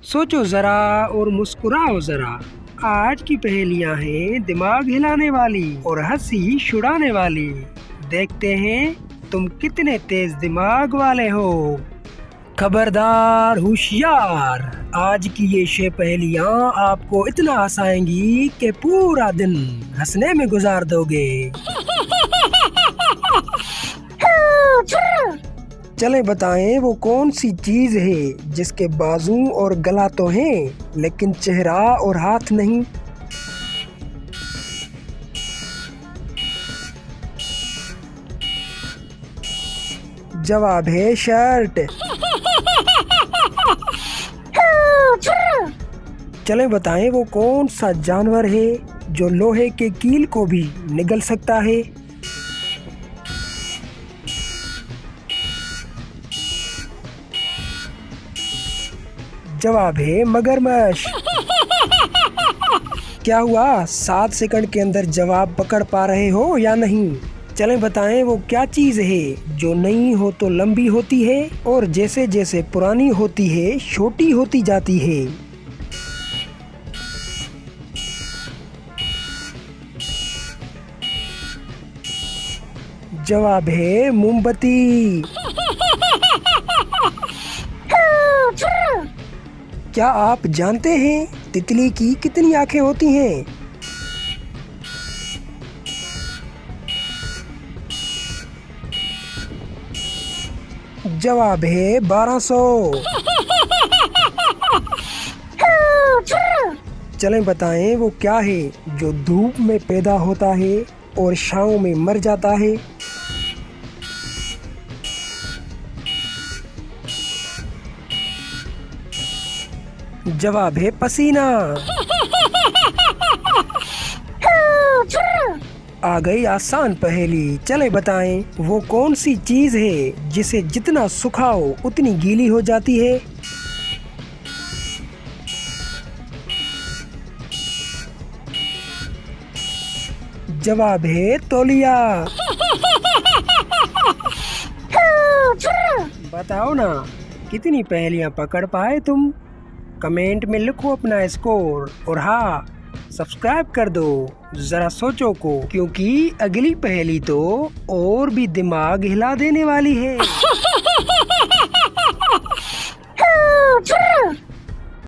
सोचो जरा और मुस्कुराओ जरा। आज की पहेलियां हैं दिमाग हिलाने वाली और हंसी छुड़ाने वाली। देखते हैं तुम कितने तेज दिमाग वाले हो। खबरदार होशियार, आज की ये 6 पहेलियां आपको इतना हंसाएंगी कि पूरा दिन हंसने में गुजार दोगे। चले बताएं वो कौन सी चीज है जिसके बाजू और गला तो हैं लेकिन चेहरा और हाथ नहीं। जवाब है शर्ट। चले बताएं वो कौन सा जानवर है जो लोहे के कील को भी निगल सकता है। जवाब है मगरमच्छ। क्या हुआ, 7 सेकंड के अंदर जवाब पकड़ पा रहे हो या नहीं? चले बताएं वो क्या चीज है जो नई हो तो लंबी होती है और जैसे जैसे पुरानी होती है छोटी होती जाती है। जवाब है मोमबत्ती। क्या आप जानते हैं तितली की कितनी आंखें होती हैं? जवाब है 1200। चलें बताएं वो क्या है जो धूप में पैदा होता है और छांव में मर जाता है। जवाब है पसीना। आ गई आसान पहेली। चले बताएं वो कौन सी चीज है जिसे जितना सुखाओ उतनी गीली हो जाती है। जवाब है तौलिया। बताओ ना कितनी पहेलियां पकड़ पाए तुम? कमेंट में लिखो अपना स्कोर और हाँ, सब्सक्राइब कर दो जरा सोचो को, क्योंकि अगली पहेली तो और भी दिमाग हिला देने वाली है।